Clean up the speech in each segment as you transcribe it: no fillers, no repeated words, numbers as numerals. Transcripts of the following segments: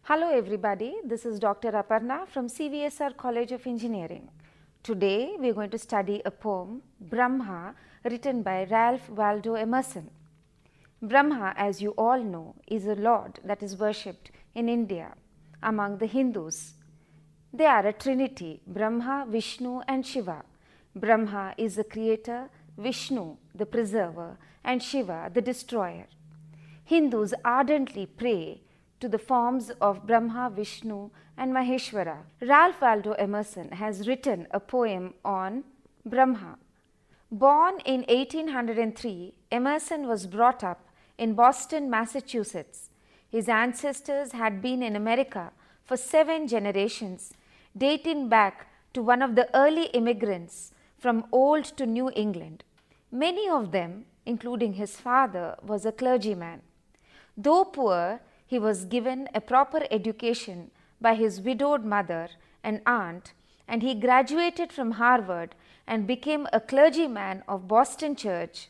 Hello everybody, this is Dr. Aparna from CVSR College of Engineering. Today we are going to study a poem, Bramha, written by Ralph Waldo Emerson. Bramha, as you all know, is a lord that is worshipped in India among the Hindus. They are a trinity, Brahma, Vishnu and Shiva. Brahma is the creator, Vishnu the preserver and Shiva the destroyer. Hindus ardently pray to the forms of Brahma, Vishnu and Maheshwara. Ralph Waldo Emerson has written a poem on Brahma. Born in 1803, Emerson was brought up in Boston, Massachusetts. His ancestors had been in America for 7 generations, dating back to one of the early immigrants from Old to New England. Many of them, including his father, was a clergyman. Though poor, he was given a proper education by his widowed mother and aunt, and he graduated from Harvard and became a clergyman of Boston Church.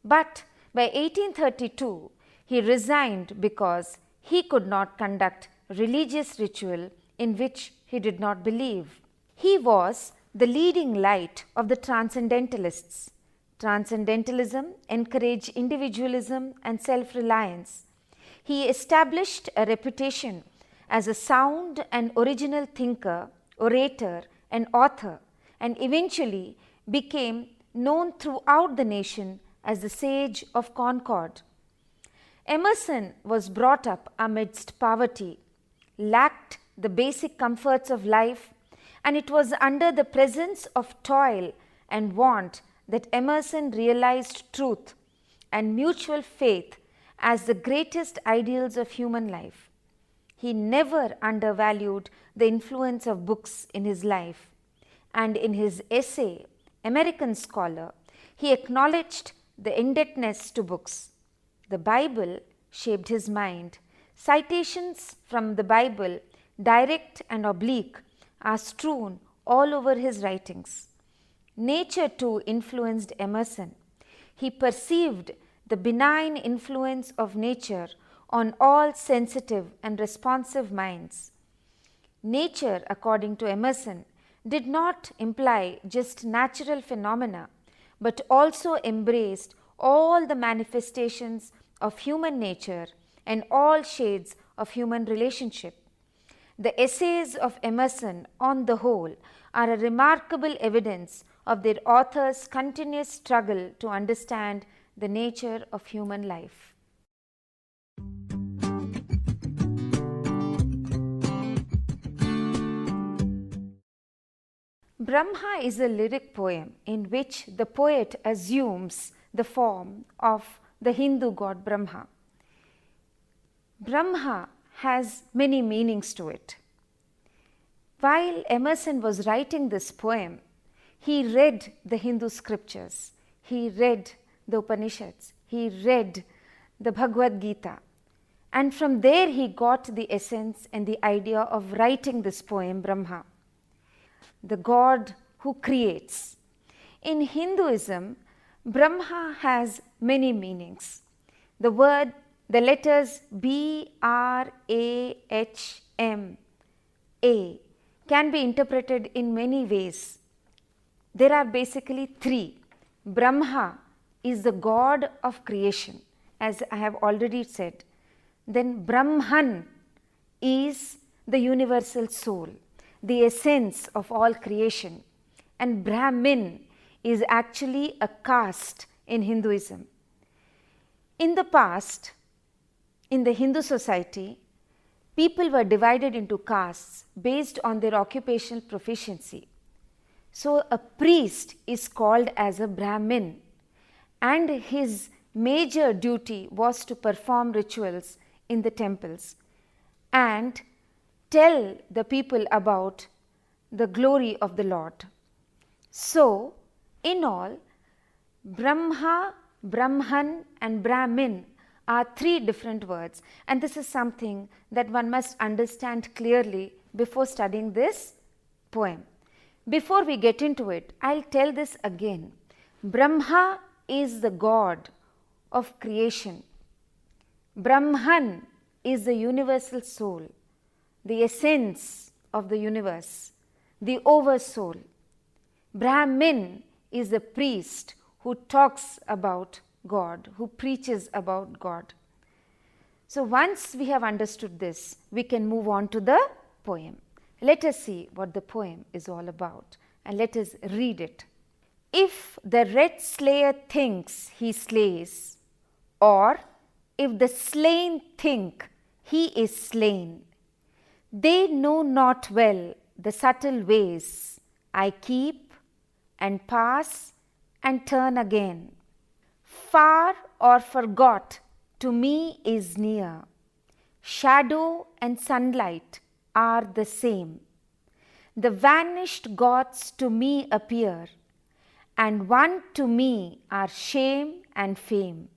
But by 1832, he resigned because he could not conduct religious ritual in which he did not believe. He was the leading light of the Transcendentalists. Transcendentalism encouraged individualism and self-reliance. He established a reputation as a sound and original thinker, orator and author, and eventually became known throughout the nation as the Sage of Concord. Emerson was brought up amidst poverty, lacked the basic comforts of life, and it was under the presence of toil and want that Emerson realized truth and mutual faith as the greatest ideals of human life. He never undervalued the influence of books in his life, and in his essay, American Scholar, he acknowledged the indebtedness to books. The Bible shaped his mind. Citations from the Bible, direct and oblique, are strewn all over his writings. Nature too influenced Emerson. He perceived the benign influence of nature on all sensitive and responsive minds. Nature, according to Emerson, did not imply just natural phenomena, but also embraced all the manifestations of human nature and all shades of human relationship. The essays of Emerson, on the whole, are a remarkable evidence of their author's continuous struggle to understand the nature of human life. Bramha is a lyric poem in which the poet assumes the form of the Hindu god Brahma. Brahma has many meanings to it. While Emerson was writing this poem, he read the Hindu scriptures, he read the Upanishads, he read the Bhagavad Gita, and from there he got the essence and the idea of writing this poem, Brahma, the god who creates. In Hinduism, Brahma has many meanings. The letters B, R, A, H, M, A can be interpreted in many ways. There are basically 3. Brahma is the god of creation, as I have already said. Then Brahman is the universal soul, the essence of all creation. And Brahmin is actually a caste in Hinduism. In the past, in the Hindu society, people were divided into castes based on their occupational proficiency. So a priest is called as a Brahmin, and his major duty was to perform rituals in the temples. and tell the people about the glory of the Lord. So, in all, Brahma, Brahman and Brahmin are three different words, and this is something that one must understand clearly before studying this poem. Before we get into it, I'll tell this again. Brahma is the God of creation. Brahman is the universal soul, the essence of the universe, the oversoul. Brahmin is the priest who talks about God, who preaches about God. So once we have understood this, we can move on to the poem. Let us see what the poem is all about, and let us read it. If the red slayer thinks he slays, or if the slain think he is slain, they know not well the subtle ways I keep and pass and turn again. Far or forgot to me is near. Shadow and sunlight are the same. The vanished gods to me appear, and one to me are shame and fame.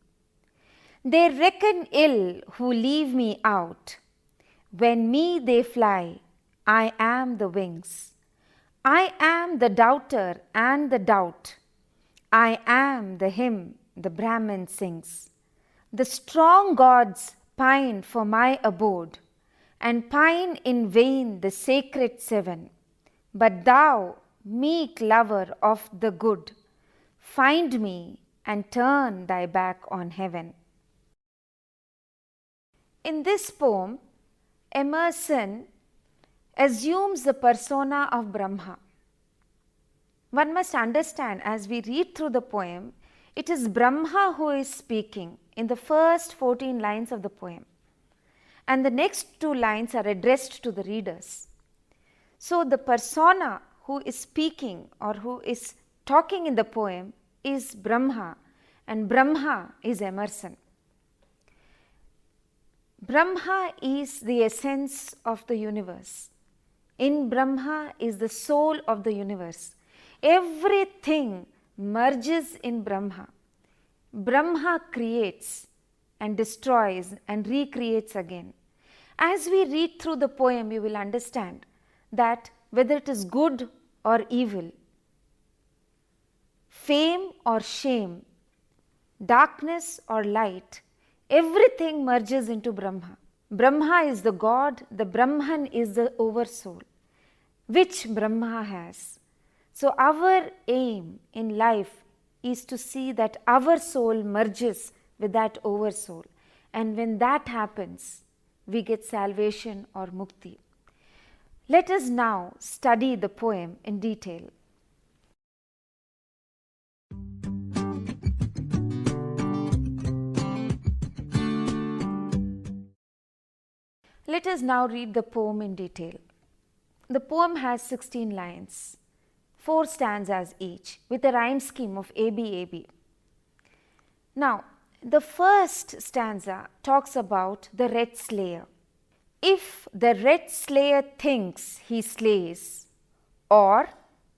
They reckon ill who leave me out. When me they fly, I am the wings. I am the doubter and the doubt. I am the hymn the Brahmin sings. The strong gods pine for my abode, and pine in vain the sacred seven. But thou, meek lover of the good, find me and turn thy back on heaven. In this poem, Emerson assumes the persona of Brahma. One must understand, as we read through the poem, it is Brahma who is speaking in the first 14 lines of the poem, and the next 2 lines are addressed to the readers. So the persona who is speaking or who is talking in the poem is Brahma, and Brahma is Emerson. Brahma is the essence of the universe. In Brahma is the soul of the universe. Everything merges in Brahma. Brahma creates and destroys and recreates again. As we read through the poem, you will understand that whether it is good or evil, fame or shame, darkness or light, everything merges into Brahma. Brahma is the God, the Brahman is the oversoul, which Brahma has. So our aim in life is to see that our soul merges with that oversoul. And when that happens, we get salvation or mukti. Let us now study the poem in detail. Let us now read the poem in detail. The poem has 16 lines, 4 stanzas each, with a rhyme scheme of AB. Now, the first stanza talks about the red slayer. If the red slayer thinks he slays, or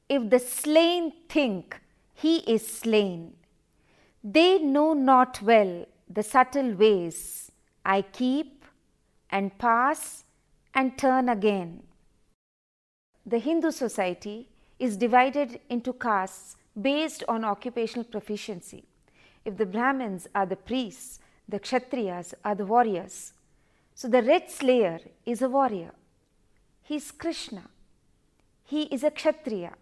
if the slain think he is slain, they know not well the subtle ways I keep and pass and turn again. The Hindu society is divided into castes based on occupational proficiency. If the Brahmins are the priests, the Kshatriyas are the warriors. So the red slayer is a warrior. He is Krishna. He is a Kshatriya.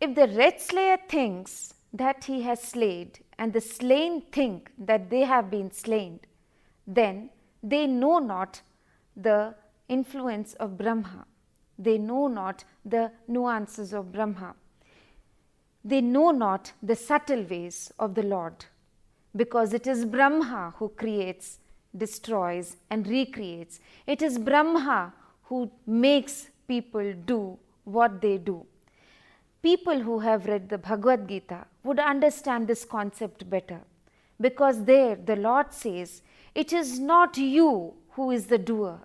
If the red slayer thinks that he has slain and the slain think that they have been slain, then they know not the influence of Brahma. They know not the nuances of Brahma. They know not the subtle ways of the Lord, because it is Brahma who creates, destroys and recreates. It is Brahma who makes people do what they do. People who have read the Bhagavad Gita would understand this concept better, because there the Lord says, it is not you who is the doer,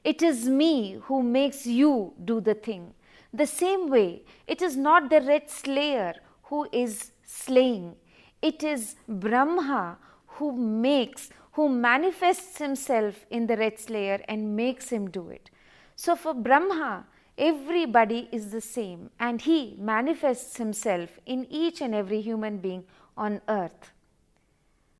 It is me who makes you do the thing. The same way, it is not the red slayer who is slaying. It is Bramha who manifests himself in the red slayer and makes him do it. So for Bramha, everybody is the same and he manifests himself in each and every human being on earth.